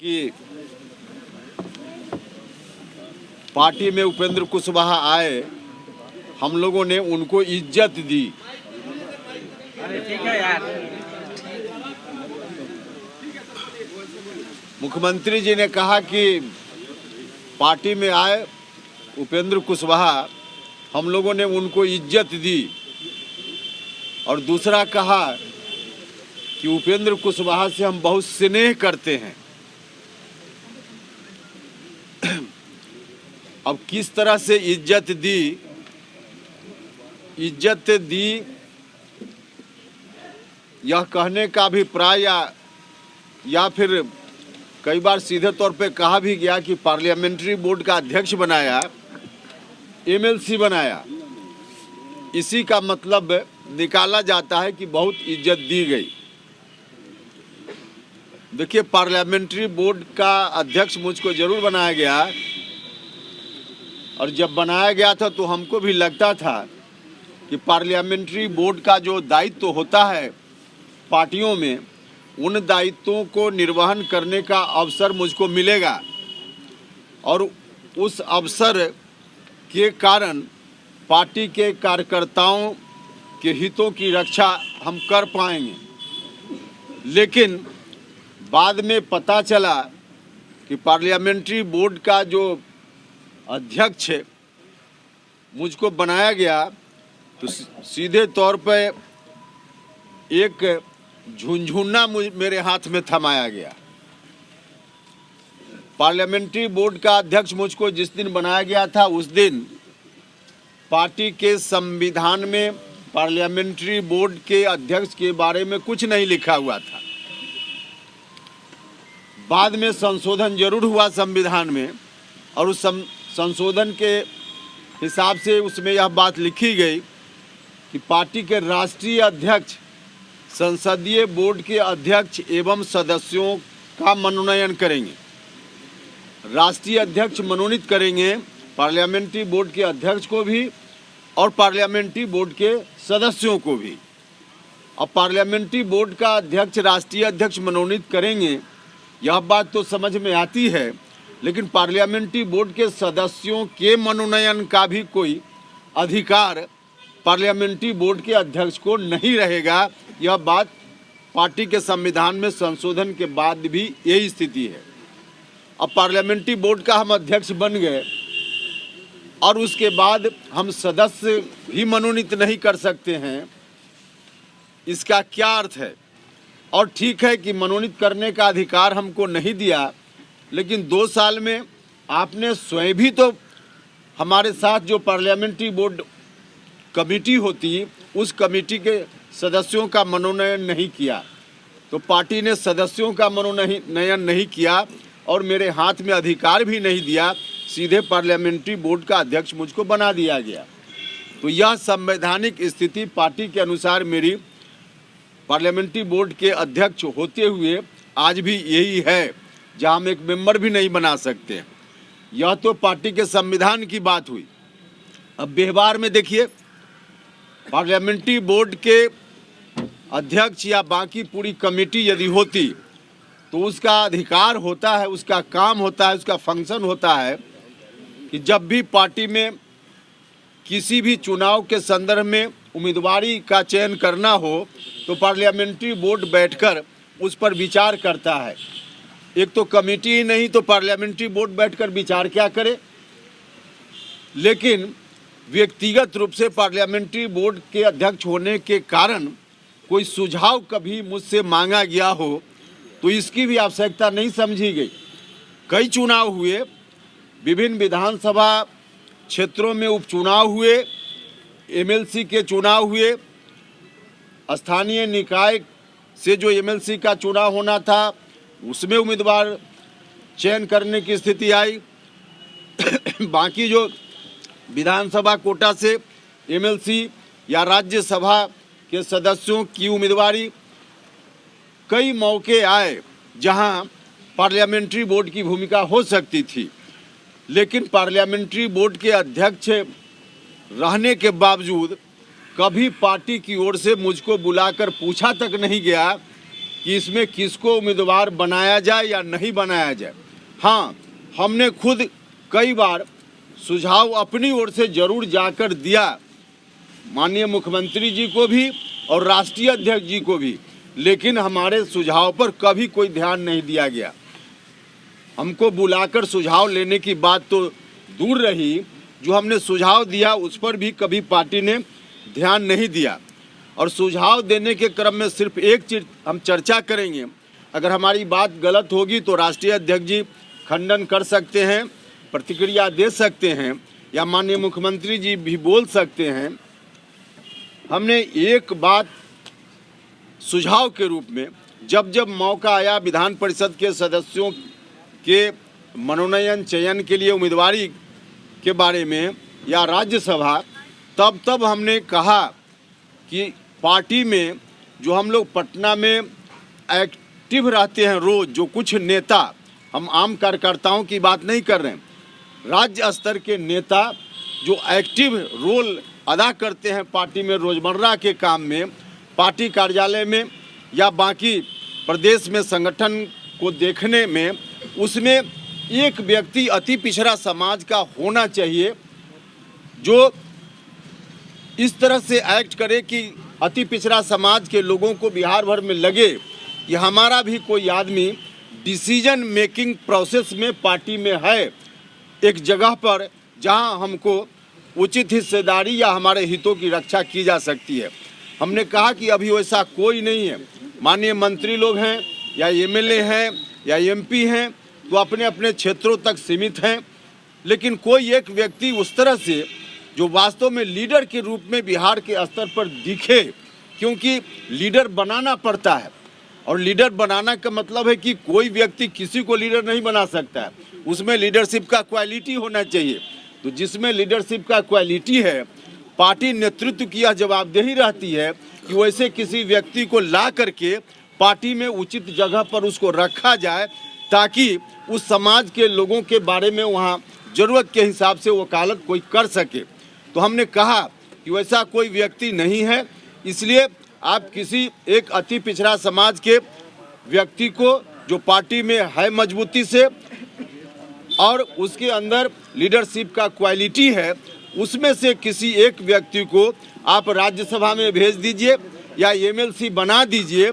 कि पार्टी में उपेंद्र कुशवाहा आए, हम लोगों ने उनको इज्जत दी। ठीक है यार। मुख्यमंत्री जी ने कहा कि पार्टी में आए उपेंद्र कुशवाहा, हम लोगों ने उनको इज्जत दी। और दूसरा कहा कि उपेंद्र कुशवाहा से हम बहुत स्नेह करते हैं। अब किस तरह से इज्जत दी यह कहने का अभिप्राय या फिर कई बार सीधे तौर पे कहा भी गया कि पार्लियामेंट्री बोर्ड का अध्यक्ष बनाया, एमएलसी बनाया, इसी का मतलब निकाला जाता है कि बहुत इज्जत दी गई। देखिए, पार्लियामेंट्री बोर्ड का अध्यक्ष मुझको जरूर बनाया गया, और जब बनाया गया था तो हमको भी लगता था कि पार्लियामेंट्री बोर्ड का जो दायित्व होता है पार्टियों में, उन दायित्वों को निर्वहन करने का अवसर मुझको मिलेगा और उस अवसर के कारण पार्टी के कार्यकर्ताओं के हितों की रक्षा हम कर पाएंगे। लेकिन बाद में पता चला कि पार्लियामेंट्री बोर्ड का जो अध्यक्ष मुझको बनाया गया तो सीधे तौर पे एक झुनझुना मेरे हाथ में थमाया गया। पार्लियामेंट्री बोर्ड का अध्यक्ष मुझको जिस दिन बनाया गया था, उस दिन पार्टी के संविधान में पार्लियामेंट्री बोर्ड के अध्यक्ष के बारे में कुछ नहीं लिखा हुआ था। बाद में संशोधन जरूर हुआ संविधान में, और उस संशोधन के हिसाब से उसमें यह बात लिखी गई कि पार्टी के राष्ट्रीय अध्यक्ष संसदीय बोर्ड के अध्यक्ष एवं सदस्यों का मनोनयन करेंगे। राष्ट्रीय अध्यक्ष मनोनीत करेंगे पार्लियामेंट्री बोर्ड के अध्यक्ष को भी और पार्लियामेंट्री बोर्ड के सदस्यों को भी। अब पार्लियामेंट्री बोर्ड का अध्यक्ष राष्ट्रीय अध्यक्ष मनोनीत करेंगे, यह बात तो समझ में आती है, लेकिन पार्लियामेंट्री बोर्ड के सदस्यों के मनोनयन का भी कोई अधिकार पार्लियामेंट्री बोर्ड के अध्यक्ष को नहीं रहेगा। यह बात पार्टी के संविधान में संशोधन के बाद भी यही स्थिति है। अब पार्लियामेंट्री बोर्ड का हम अध्यक्ष बन गए और उसके बाद हम सदस्य भी मनोनीत नहीं कर सकते हैं, इसका क्या अर्थ है? और ठीक है कि मनोनीत करने का अधिकार हमको नहीं दिया, लेकिन 2 साल में आपने स्वयं भी तो हमारे साथ जो पार्लियामेंट्री बोर्ड कमेटी होती, उस कमेटी के सदस्यों का मनोनयन नहीं किया। तो पार्टी ने सदस्यों का मनोनयन नहीं किया और मेरे हाथ में अधिकार भी नहीं दिया, सीधे पार्लियामेंट्री बोर्ड का अध्यक्ष मुझको बना दिया गया। तो यह संवैधानिक स्थिति पार्टी के अनुसार मेरी पार्लियामेंट्री बोर्ड के अध्यक्ष होते हुए आज भी यही है, जहां हम एक मेंबर भी नहीं बना सकते। यह तो पार्टी के संविधान की बात हुई। अब व्यवहार में देखिए, पार्लियामेंट्री बोर्ड के अध्यक्ष या बाकी पूरी कमेटी यदि होती तो उसका अधिकार होता है, उसका काम होता है, उसका फंक्शन होता है कि जब भी पार्टी में किसी भी चुनाव के संदर्भ में उम्मीदवारी का चयन करना हो तो पार्लियामेंट्री बोर्ड बैठकर उस पर विचार करता है। एक तो कमेटी ही नहीं तो पार्लियामेंट्री बोर्ड बैठकर विचार क्या करे। लेकिन व्यक्तिगत रूप से पार्लियामेंट्री बोर्ड के अध्यक्ष होने के कारण कोई सुझाव कभी मुझसे मांगा गया हो तो इसकी भी आवश्यकता नहीं समझी गई। कई चुनाव हुए, विभिन्न विधानसभा क्षेत्रों में उपचुनाव हुए, एमएलसी के चुनाव हुए, स्थानीय निकाय से जो एमएलसी का चुनाव होना था उसमें उम्मीदवार चयन करने की स्थिति आई। बाकी जो विधानसभा कोटा से एमएलसी या राज्यसभा के सदस्यों की उम्मीदवारी, कई मौके आए जहां पार्लियामेंट्री बोर्ड की भूमिका हो सकती थी, लेकिन पार्लियामेंट्री बोर्ड के अध्यक्ष रहने के बावजूद कभी पार्टी की ओर से मुझको बुलाकर पूछा तक नहीं गया कि इसमें किसको उम्मीदवार बनाया जाए या नहीं बनाया जाए। हाँ, हमने खुद कई बार सुझाव अपनी ओर से जरूर जाकर दिया, माननीय मुख्यमंत्री जी को भी और राष्ट्रीय अध्यक्ष जी को भी, लेकिन हमारे सुझाव पर कभी कोई ध्यान नहीं दिया गया। हमको बुलाकर सुझाव लेने की बात तो दूर रही, जो हमने सुझाव दिया उस पर भी कभी पार्टी ने ध्यान नहीं दिया। और सुझाव देने के क्रम में सिर्फ एक चीज हम चर्चा करेंगे, अगर हमारी बात गलत होगी तो राष्ट्रीय अध्यक्ष जी खंडन कर सकते हैं, प्रतिक्रिया दे सकते हैं, या माननीय मुख्यमंत्री जी भी बोल सकते हैं। हमने एक बात सुझाव के रूप में, जब जब मौका आया विधान परिषद के सदस्यों के मनोनयन चयन के लिए उम्मीदवारी के बारे में या राज्यसभा, तब हमने कहा कि पार्टी में जो हम लोग पटना में एक्टिव रहते हैं रोज़, जो कुछ नेता, हम आम कार्यकर्ताओं की बात नहीं कर रहे हैं, राज्य स्तर के नेता जो एक्टिव रोल अदा करते हैं पार्टी में रोज़मर्रा के काम में, पार्टी कार्यालय में या बाकी प्रदेश में संगठन को देखने में, उसमें एक व्यक्ति अति पिछड़ा समाज का होना चाहिए जो इस तरह से एक्ट करे कि अति पिछड़ा समाज के लोगों को बिहार भर में लगे कि हमारा भी कोई आदमी डिसीजन मेकिंग प्रोसेस में पार्टी में है, एक जगह पर जहां हमको उचित हिस्सेदारी या हमारे हितों की रक्षा की जा सकती है। हमने कहा कि अभी वैसा कोई नहीं है। माननीय मंत्री लोग हैं या एमएलए हैं या एमपी हैं तो अपने अपने क्षेत्रों तक सीमित हैं, लेकिन कोई एक व्यक्ति उस तरह से जो वास्तव में लीडर के रूप में बिहार के स्तर पर दिखे, क्योंकि लीडर बनाना पड़ता है और लीडर बनाना का मतलब है कि कोई व्यक्ति किसी को लीडर नहीं बना सकता है, उसमें लीडरशिप का क्वालिटी होना चाहिए। तो जिसमें लीडरशिप का क्वालिटी है, पार्टी नेतृत्व की यह जवाबदेही रहती है कि वैसे किसी व्यक्ति को ला करके पार्टी में उचित जगह पर उसको रखा जाए, ताकि उस समाज के लोगों के बारे में वहाँ ज़रूरत के हिसाब से वकालत कोई कर सके। तो हमने कहा कि वैसा कोई व्यक्ति नहीं है, इसलिए आप किसी एक अति पिछड़ा समाज के व्यक्ति को जो पार्टी में है मजबूती से और उसके अंदर लीडरशिप का क्वालिटी है, उसमें से किसी एक व्यक्ति को आप राज्यसभा में भेज दीजिए या एमएलसी बना दीजिए,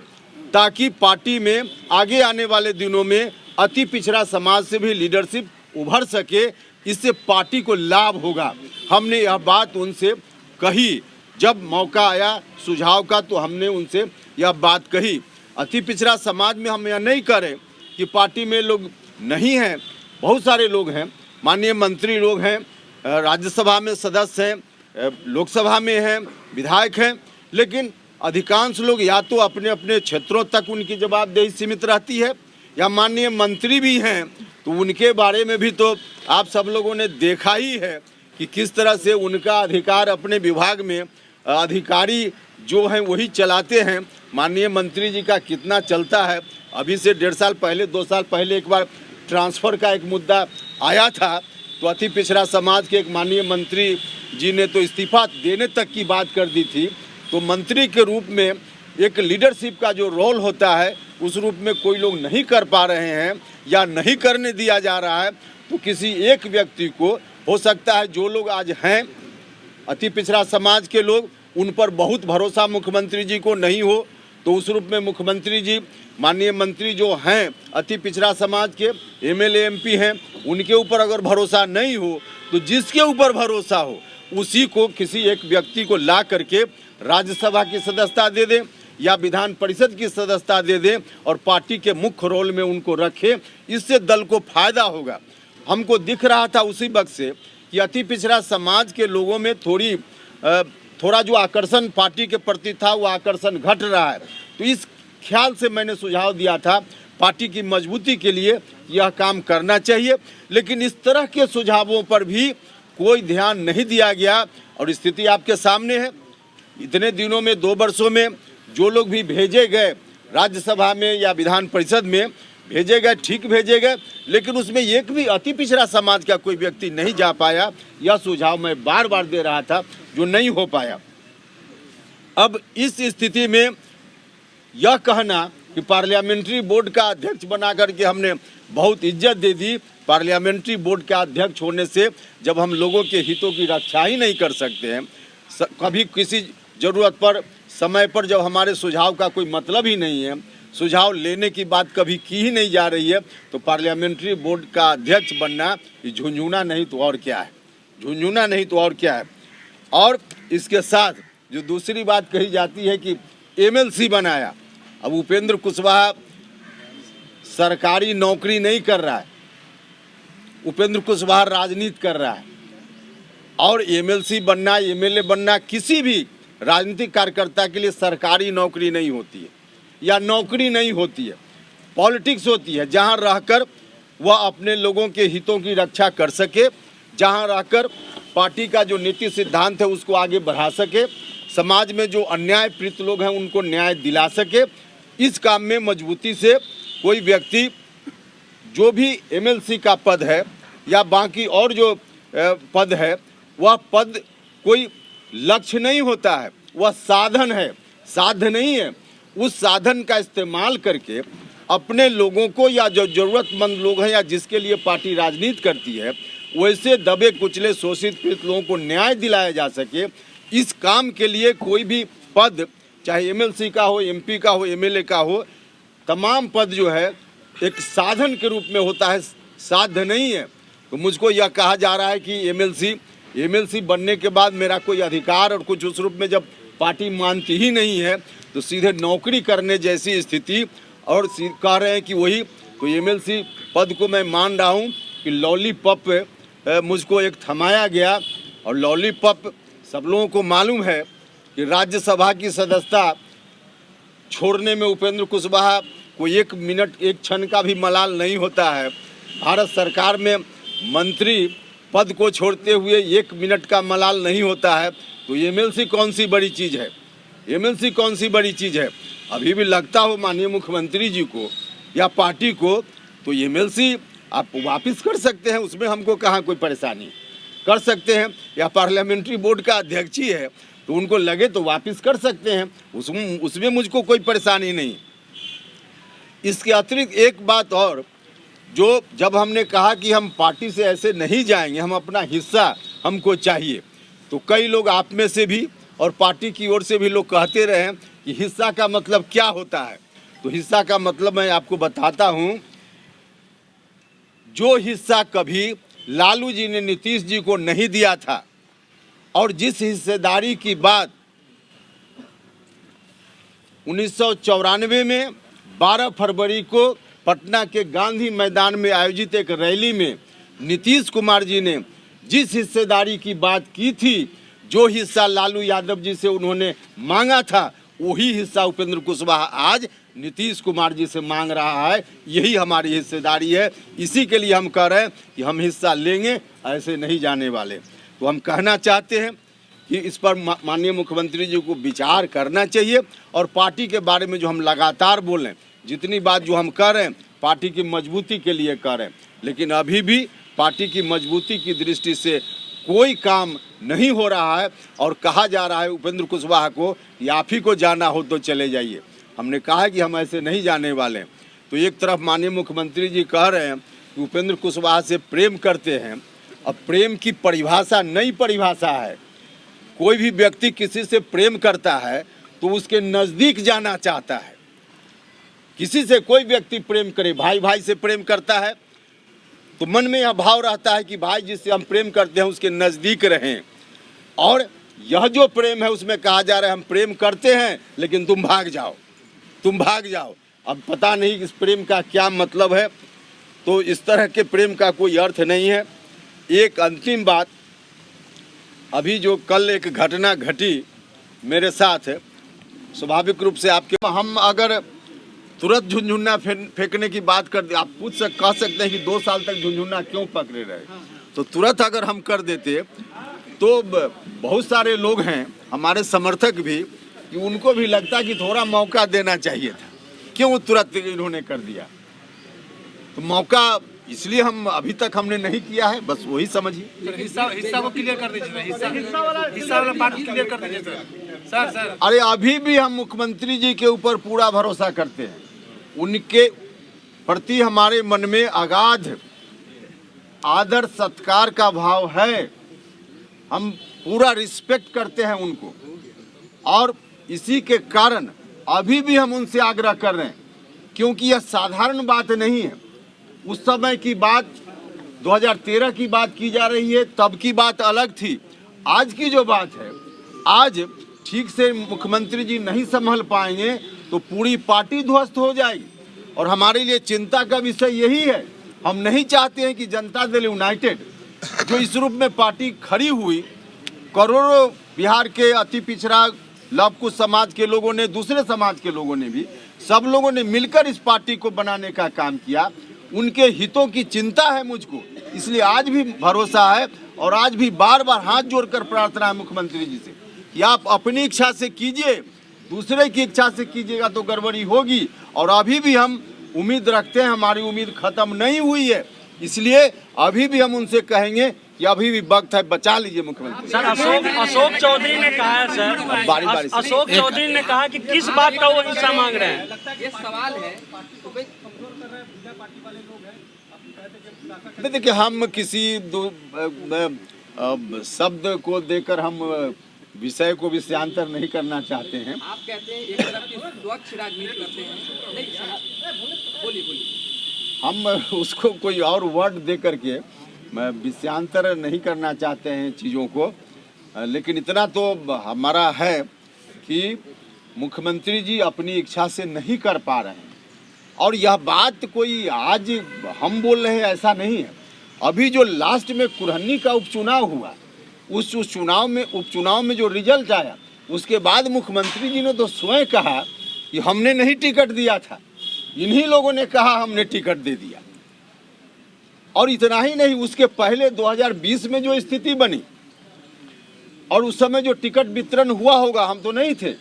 ताकि पार्टी में आगे आने वाले दिनों में अति पिछड़ा समाज से भी लीडरशिप उभर सके, इससे पार्टी को लाभ होगा। हमने यह बात उनसे कही, जब मौका आया सुझाव का तो हमने उनसे यह बात कही। अति पिछड़ा समाज में हम यह नहीं करें कि पार्टी में लोग नहीं हैं, बहुत सारे लोग हैं, माननीय मंत्री लोग हैं, राज्यसभा में सदस्य हैं, लोकसभा में हैं, विधायक हैं, लेकिन अधिकांश लोग या तो अपने अपने क्षेत्रों तक उनकी जवाबदेही सीमित रहती है, या माननीय मंत्री भी हैं तो उनके बारे में भी तो आप सब लोगों ने देखा ही है कि किस तरह से उनका अधिकार अपने विभाग में अधिकारी जो हैं वही चलाते हैं। माननीय मंत्री जी का कितना चलता है, अभी से 1.5 साल पहले 2 साल पहले एक बार ट्रांसफ़र का एक मुद्दा आया था, तो अति पिछड़ा समाज के एक माननीय मंत्री जी ने तो इस्तीफा देने तक की बात कर दी थी। तो मंत्री के रूप में एक लीडरशिप का जो रोल होता है, उस रूप में कोई लोग नहीं कर पा रहे हैं या नहीं करने दिया जा रहा है, तो किसी एक व्यक्ति को हो सकता है, जो लोग आज हैं अति पिछड़ा समाज के लोग, उन पर बहुत भरोसा मुख्यमंत्री जी को नहीं हो, तो उस रूप में मुख्यमंत्री जी, माननीय मंत्री जो हैं अति पिछड़ा समाज के एमएलए एमपी हैं, उनके ऊपर अगर भरोसा नहीं हो तो जिसके ऊपर भरोसा हो उसी को किसी एक व्यक्ति को ला करके राज्यसभा की सदस्यता दे दें या विधान परिषद की सदस्यता दे दें और पार्टी के मुख्य रोल में उनको रखें। इससे दल को फायदा होगा। हमको दिख रहा था उसी वक्त से कि अति पिछड़ा समाज के लोगों में थोड़ा जो आकर्षण पार्टी के प्रति था वो आकर्षण घट रहा है। तो इस ख्याल से मैंने सुझाव दिया था पार्टी की मजबूती के लिए यह काम करना चाहिए, लेकिन इस तरह के सुझावों पर भी कोई ध्यान नहीं दिया गया। और स्थिति आपके सामने है, इतने दिनों में 2 वर्षों में जो लोग भी भेजे गए राज्यसभा में या विधान परिषद में भेजे गए, ठीक भेजे गए, लेकिन उसमें एक भी अति पिछड़ा समाज का कोई व्यक्ति नहीं जा पाया। यह सुझाव मैं बार बार दे रहा था, जो नहीं हो पाया। अब इस स्थिति में यह कहना कि कि पार्लियामेंट्री बोर्ड का अध्यक्ष बना करके हमने बहुत इज्जत दे दी। पार्लियामेंट्री बोर्ड का अध्यक्ष होने से जब हम लोगों के हितों की रक्षा ही नहीं कर सकते हैं, कभी किसी ज़रूरत पर समय पर जब हमारे सुझाव का कोई मतलब ही नहीं है, सुझाव लेने की बात कभी की ही नहीं जा रही है, तो पार्लियामेंट्री बोर्ड का अध्यक्ष बनना ये झुंझुना नहीं तो और क्या है, झुंझुना नहीं तो और क्या है। और इसके साथ जो दूसरी बात कही जाती है कि एमएलसी बनाया, अब उपेंद्र कुशवाहा सरकारी नौकरी नहीं कर रहा है, उपेंद्र कुशवाहा राजनीति कर रहा है। और एमएलसी बनना, एमएलए बनना किसी भी राजनीतिक कार्यकर्ता के लिए सरकारी नौकरी नहीं होती है या नौकरी नहीं होती है, पॉलिटिक्स होती है, जहां रहकर वह अपने लोगों के हितों की रक्षा कर सके, जहां रहकर पार्टी का जो नीति सिद्धांत है उसको आगे बढ़ा सके, समाज में जो अन्याय पीड़ित लोग हैं उनको न्याय दिला सके। इस काम में मजबूती से कोई व्यक्ति जो भी एमएलसी का पद है या बाकी और जो पद है, वह पद कोई लक्ष्य नहीं होता है, वह साधन है, साध्य नहीं है। उस साधन का इस्तेमाल करके अपने लोगों को या जो ज़रूरतमंद लोग हैं या जिसके लिए पार्टी राजनीति करती है, वैसे दबे कुचले शोषित पीड़ित लोगों को न्याय दिलाया जा सके, इस काम के लिए कोई भी पद, चाहे एमएलसी का हो, एमपी का हो, एमएलए का हो, तमाम पद जो है एक साधन के रूप में होता है, साध्य नहीं है। तो मुझको यह कहा जा रहा है कि एमएलसी बनने के बाद मेरा कोई अधिकार और कुछ उस रूप में जब पार्टी मानती ही नहीं है तो सीधे नौकरी करने जैसी स्थिति, और कह रहे हैं कि वही कोई एमएलसी पद को मैं मान रहा हूँ कि लॉलीपॉप मुझको एक थमाया गया। और लॉलीपॉप सब लोगों को मालूम है कि राज्यसभा की सदस्यता छोड़ने में उपेंद्र कुशवाहा को एक मिनट, एक क्षण का भी मलाल नहीं होता है। भारत सरकार में मंत्री पद को छोड़ते हुए एक मिनट का मलाल नहीं होता है। तो एमएलसी कौन सी बड़ी चीज़ है, एमएलसी कौन सी बड़ी चीज़ है। अभी भी लगता हो माननीय मुख्यमंत्री जी को या पार्टी को, तो एमएलसी आप वापस कर सकते हैं, उसमें हमको कहाँ कोई परेशानी, कर सकते हैं। या पार्लियामेंट्री बोर्ड का अध्यक्ष ही है तो उनको लगे तो वापस कर सकते हैं, उसमें मुझको कोई परेशानी नहीं। इसके अतिरिक्त एक बात और, जो जब हमने कहा कि हम पार्टी से ऐसे नहीं जाएंगे, हम अपना हिस्सा हमको चाहिए, तो कई लोग आप में से भी और पार्टी की ओर से भी लोग कहते रहे हैं कि हिस्सा का मतलब क्या होता है। तो हिस्सा का मतलब मैं आपको बताता हूं। जो हिस्सा कभी लालू जी ने नीतीश जी को नहीं दिया था और जिस हिस्सेदारी की बात 1994 में 12 फरवरी को पटना के गांधी मैदान में आयोजित एक रैली में नीतीश कुमार जी ने जिस हिस्सेदारी की बात की थी, जो हिस्सा लालू यादव जी से उन्होंने मांगा था, वही हिस्सा उपेंद्र कुशवाहा आज नीतीश कुमार जी से मांग रहा है। यही हमारी हिस्सेदारी है। इसी के लिए हम कह रहे हैं कि हम हिस्सा लेंगे, ऐसे नहीं जाने वाले। तो हम कहना चाहते हैं कि इस पर माननीय मुख्यमंत्री जी को विचार करना चाहिए। और पार्टी के बारे में जो हम लगातार बोलें, जितनी बात जो हम कर रहे हैं पार्टी की मजबूती के लिए कर रहे हैं, लेकिन अभी भी पार्टी की मजबूती की दृष्टि से कोई काम नहीं हो रहा है। और कहा जा रहा है उपेंद्र कुशवाहा को कि आप ही को जाना हो तो चले जाइए। हमने कहा है कि हम ऐसे नहीं जाने वाले। तो एक तरफ माननीय मुख्यमंत्री जी कह रहे हैं कि उपेंद्र कुशवाहा से प्रेम करते हैं। अब प्रेम की परिभाषा नई परिभाषा है। कोई भी व्यक्ति किसी से प्रेम करता है तो उसके नज़दीक जाना चाहता है। किसी से कोई व्यक्ति प्रेम करे, भाई भाई से प्रेम करता है तो मन में यह भाव रहता है कि भाई जिससे हम प्रेम करते हैं उसके नज़दीक रहें। और यह जो प्रेम है उसमें कहा जा रहा है हम प्रेम करते हैं लेकिन तुम भाग जाओ, तुम भाग जाओ। अब पता नहीं इस प्रेम का क्या मतलब है। तो इस तरह के प्रेम का कोई अर्थ नहीं है। एक अंतिम बात, अभी जो कल एक घटना घटी मेरे साथ, स्वाभाविक रूप से आपके हम अगर तुरंत झुनझुना फेंकने की बात कर दे, आप कह सकते हैं कि 2 साल तक झुनझुना क्यों पकड़े रहे। तो तुरंत अगर हम कर देते तो बहुत सारे लोग हैं हमारे समर्थक भी कि उनको भी लगता कि थोड़ा मौका देना चाहिए था, क्यों तुरंत इन्होंने कर दिया। तो मौका इसलिए हम अभी तक हमने नहीं किया है, बस वही समझिए। हिस्सा को क्लियर कर दीजिए, हिस्सा वाला पार्ट क्लियर कर दीजिए सर। अरे अभी भी हम मुख्यमंत्री जी के ऊपर पूरा भरोसा करते हैं, उनके प्रति हमारे मन में अगाध आदर सत्कार का भाव है। हम पूरा रिस्पेक्ट करते हैं उनको, और इसी के कारण अभी भी हम उनसे आग्रह कर रहे हैं, क्योंकि यह साधारण बात नहीं है। उस समय की बात 2013 की बात की जा रही है, तब की बात अलग थी। आज की जो बात है, आज ठीक से मुख्यमंत्री जी नहीं संभल पाएंगे तो पूरी पार्टी ध्वस्त हो जाएगी, और हमारे लिए चिंता का विषय यही है। हम नहीं चाहते हैं कि जनता दल यूनाइटेड जो इस रूप में पार्टी खड़ी हुई, करोड़ों बिहार के अति पिछड़ा लव कुश समाज के लोगों ने, दूसरे समाज के लोगों ने भी, सब लोगों ने मिलकर इस पार्टी को बनाने का काम किया। उनके हितों की चिंता है मुझको, इसलिए आज भी भरोसा है और आज भी बार बार हाथ जोड़कर प्रार्थना है मुख्यमंत्री जी से कि आप अपनी इच्छा से कीजिए, दूसरे की इच्छा से कीजिएगा तो गड़बड़ी होगी। और अभी भी हम उम्मीद रखते हैं, हमारी उम्मीद खत्म नहीं हुई है, इसलिए अभी भी हम उनसे कहेंगे कि अभी भी वक्त है, बचा लीजिए मुख्यमंत्री। सर अशोक चौधरी ने कहा है सर, अशोक चौधरी ने कहा कि किस बात का वो हिस्सा मांग रहे हैं। ये सवाल है। देखिए, हम किसी शब्द को देकर हम विषय को विषयांतर नहीं करना चाहते हैं। आप कहते हैं एक तरफ की स्वच्छ राजनीति करते हैं, नहीं बोलिए। हम उसको कोई और वर्ड दे करके विषयांतर नहीं करना चाहते हैं चीज़ों को, लेकिन इतना तो हमारा है कि मुख्यमंत्री जी अपनी इच्छा से नहीं कर पा रहे हैं। और यह बात कोई आज हम बोल रहे हैं ऐसा नहीं है। अभी जो लास्ट में कुरहनी का उपचुनाव हुआ, उस उपचुनाव में जो रिजल्ट आया, उसके बाद मुख्यमंत्री जी ने तो स्वयं कहा कि हमने नहीं टिकट दिया था, इन्हीं लोगों ने कहा हमने टिकट दे दिया। और इतना ही नहीं, उसके पहले 2020 में जो स्थिति बनी और उस समय जो टिकट वितरण हुआ होगा, हम तो नहीं थे,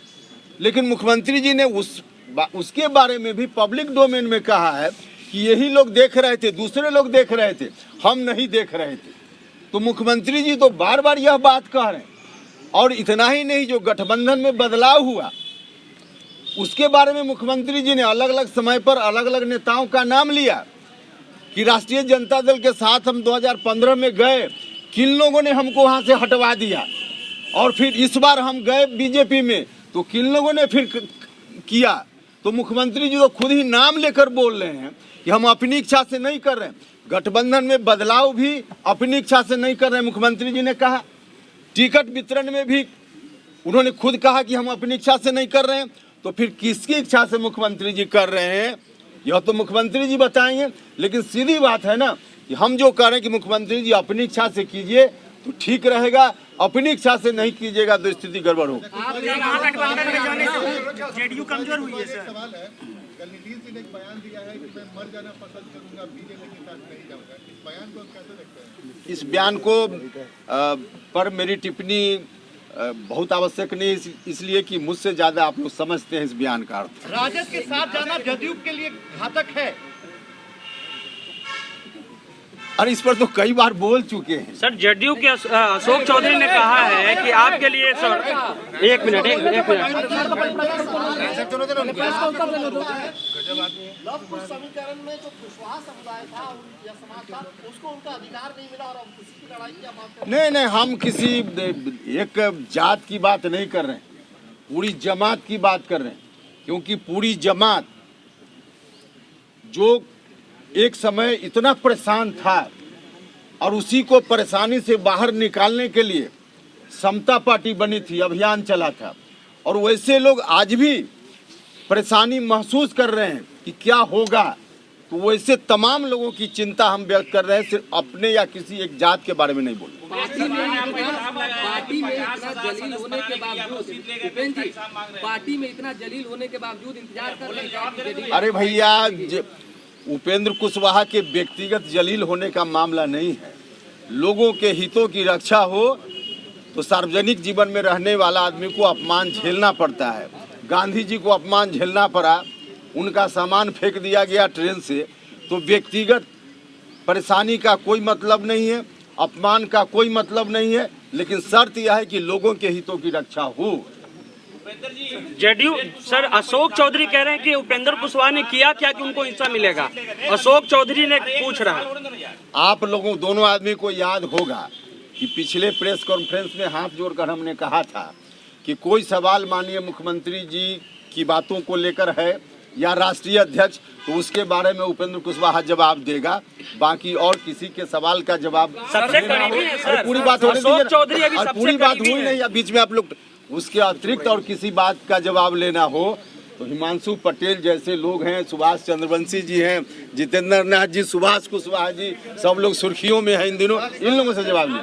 लेकिन मुख्यमंत्री जी ने उसके बारे में भी पब्लिक डोमेन में कहा है कि यही लोग देख रहे थे, दूसरे लोग देख रहे थे, हम नहीं देख रहे थे। तो मुख्यमंत्री जी तो बार बार यह बात कह रहे हैं। और इतना ही नहीं, जो गठबंधन में बदलाव हुआ उसके बारे में मुख्यमंत्री जी ने अलग अलग समय पर अलग अलग नेताओं का नाम लिया कि राष्ट्रीय जनता दल के साथ हम 2015 में गए, किन लोगों ने हमको वहाँ से हटवा दिया, और फिर इस बार हम गए बीजेपी में तो किन लोगों ने फिर किया। तो मुख्यमंत्री जी तो खुद ही नाम लेकर बोल रहे हैं कि हम अपनी इच्छा से नहीं कर रहे हैं। गठबंधन में बदलाव भी अपनी इच्छा से नहीं कर रहे हैं, मुख्यमंत्री जी ने कहा। टिकट वितरण में भी उन्होंने खुद कहा कि हम अपनी इच्छा से नहीं कर रहे हैं। तो फिर किसकी इच्छा से मुख्यमंत्री जी कर रहे हैं, यह तो मुख्यमंत्री जी बताएंगे। लेकिन सीधी बात है ना कि हम जो कह रहे हैं कि मुख्यमंत्री जी अपनी इच्छा से कीजिए तो ठीक रहेगा, अपनी इच्छा से नहीं कीजिएगा तो स्थिति गड़बड़ होगी। जेडीयू कमजोर हुई है सर। सवाल है, कल नीतीश जी ने एक बयान दिया है कि मैं मर जाना पसंद करूंगा, बीजेपी के साथ नहीं जाऊंगा। इस बयान को कैसे देखते हैं? इस बयान को पर मेरी टिप्पणी बहुत आवश्यक नहीं, इसलिए कि मुझसे ज्यादा आप लोग समझते हैं इस बयान का अर्थ। राजद के साथ जाना जदयू के लिए घातक है। और इस पर तो कई बार बोल चुके हैं। सर जदयू के अशोक चौधरी ने कहा है कि आपके लिए सर एक मिनट समीकरण में जो कुशवाहा समुदाय था या समाज था, उसको उनका अधिकार नहीं मिला और अब किसी की लड़ाई क्या बात कर रहे हैं? नहीं, हम किसी एक जात की बात नहीं कर रहे हैं, पूरी जमात की बात कर रहे हैं। क्योंकि पूरी जमात जो एक समय इतना परेशान था और उसी को परेशानी से बाहर निकालने के लिए समता पार्टी बनी थी, अभियान चला था, और वैसे लोग आज भी परेशानी महसूस कर रहे हैं कि क्या होगा। तो वैसे तमाम लोगों की चिंता हम व्यक्त कर रहे हैं, सिर्फ अपने या किसी एक जात के बारे में नहीं बोल रहे। पार्टी में इतना जलील होने के बावजूद उपेंद्र जी, पार्टी में इतना जलील होने के बावजूद इंतजार कर रहे हैं। अरे भैया, उपेंद्र कुशवाहा के व्यक्तिगत जलील होने का मामला नहीं है। लोगों के हितों की रक्षा हो तो सार्वजनिक जीवन में रहने वाला आदमी को अपमान झेलना पड़ता है। गांधी जी को अपमान झेलना पड़ा, उनका सामान फेंक दिया गया ट्रेन से, तो व्यक्तिगत परेशानी का कोई मतलब नहीं है, अपमान का कोई मतलब नहीं है। लेकिन शर्त यह है कि लोगों के हितों की रक्षा हो। जेडीयू सर अशोक चौधरी कह रहे हैं कि उपेंद्र कुशवाहा ने किया क्या कि उनको हिस्सा मिलेगा। अशोक चौधरी ने पूछ रहा है। आप लोगों दोनों आदमी को याद होगा कि पिछले प्रेस कॉन्फ्रेंस में हाथ जोड़कर हमने कहा था कि कोई सवाल माननीय मुख्यमंत्री जी की बातों को लेकर है या राष्ट्रीय अध्यक्ष, तो उसके बारे में उपेंद्र कुशवाहा जवाब देगा, बाकी और किसी के सवाल का जवाब सबसे करीबी है सर। पूरी बात होने अशोक चौधरी अभी और सबसे पूरी बात करीबी हुई है। नहीं, या बीच में आप लोग उसके अतिरिक्त और किसी बात का जवाब लेना हो तो हिमांशु पटेल जैसे लोग हैं, सुभाष चंद्रवंशी जी हैं, जितेंद्र नाथ जी, सुभाष कुशवाहा जी, सब लोग सुर्खियों में हैं इन दिनों, इन लोगों से जवाब लें।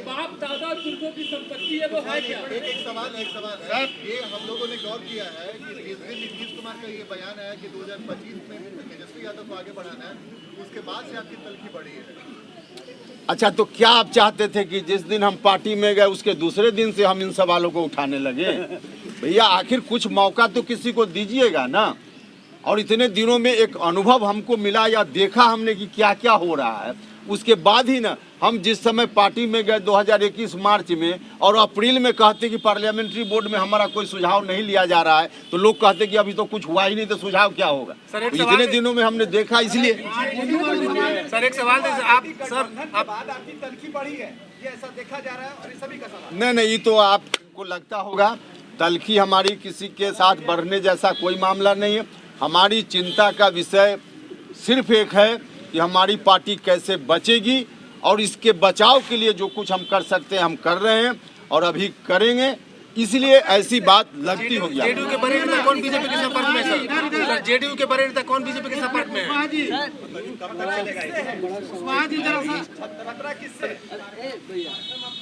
बाप दादा तुर्कों की संपत्ति है वो है क्या? एक सवाल है, ये हम लोगों ने गौर किया है कि जिस दिन नीतीश कुमार का ये बयान आया कि 2025 में तेजस्वी यादव को आगे बढ़ाना है, उसके बाद से आपकी तलखी बढ़ी है। अच्छा, तो क्या आप चाहते थे कि जिस दिन हम पार्टी में गए उसके दूसरे दिन से हम इन सवालों को उठाने लगे? भैया आखिर कुछ मौका तो किसी को दीजिएगा ना। और इतने दिनों में एक अनुभव हमको मिला या देखा हमने कि क्या क्या हो रहा है, उसके बाद ही ना हम जिस समय पार्टी में गए 2021 मार्च में और अप्रैल में कहते कि पार्लियामेंट्री बोर्ड में हमारा कोई सुझाव नहीं लिया जा रहा है, तो लोग कहते कि अभी तो कुछ हुआ ही नहीं, तो सुझाव क्या होगा? तो इतने दिनों में हमने देखा, इसलिए सर एक सवाल आप आपकी तलखी बढ़ी है, ये ऐसा देखा जा रहा है और ये सभी का सवाल। नहीं, ये तो आपको लगता होगा। तलखी हमारी किसी के साथ बढ़ने जैसा कोई मामला नहीं है। हमारी चिंता का विषय सिर्फ एक है कि हमारी पार्टी कैसे बचेगी, और इसके बचाव के लिए जो कुछ हम कर सकते हैं हम कर रहे हैं और अभी करेंगे, इसलिए ऐसी बात लगती होगी। जेडीयू के बड़े नेता कौन बीजेपी के संपर्क में है सर? जेडीयू के बड़े नेता कौन बीजेपी के संपर्क में है?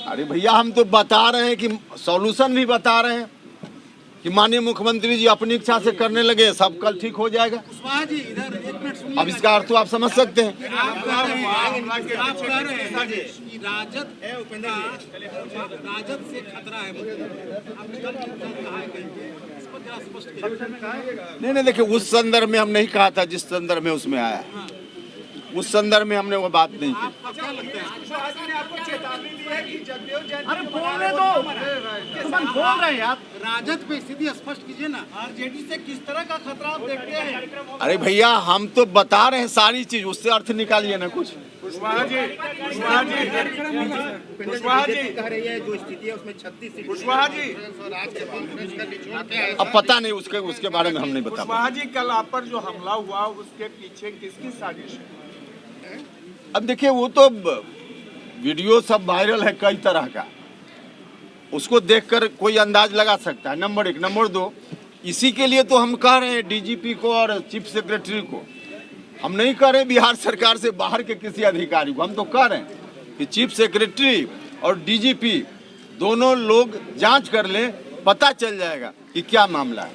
अरे भैया, हम तो बता रहे हैं कि सॉल्यूशन भी बता रहे हैं कि माननीय मुख्यमंत्री जी अपनी इच्छा से करने लगे, सब कल ठीक हो जाएगा। अब इसका अर्थ तो आप समझ सकते हैं। आप कह रहे हैं कि राजद है उपेंद्र, राजद से खतरा है। नहीं, देखिए उस संदर्भ में हम नहीं कहा था जिस संदर्भ में उसमें आया, उस संदर्भ में हमने वो बात नहीं की। अरे बोल रहे हैं आप, राजद पे स्थिति स्पष्ट कीजिए ना। आरजेडी से किस तरह का खतरा आप देखते हैं? अरे भैया, हम तो बता रहे हैं सारी चीज, उससे अर्थ निकालिए ना कुछ। कुशवाहा जी कह रही है जो स्थिति है उसमें 36 सीट कुशवाहा जी अब पता नहीं उसके बारे में हम नहीं बता। कुशवाहा जी, कल आप पर जो हमला हुआ उसके पीछे किसकी साजिश है? अब देखिए, वो तो वीडियो सब वायरल है कई तरह का, उसको देखकर कोई अंदाज लगा सकता है, नंबर 1। नंबर 2, इसी के लिए तो हम कह रहे हैं डीजीपी को और चीफ सेक्रेटरी को, हम नहीं कह रहे बिहार सरकार से बाहर के किसी अधिकारी को, हम तो कह रहे हैं कि चीफ सेक्रेटरी और डीजीपी दोनों लोग जांच कर लें, पता चल जाएगा कि क्या मामला है।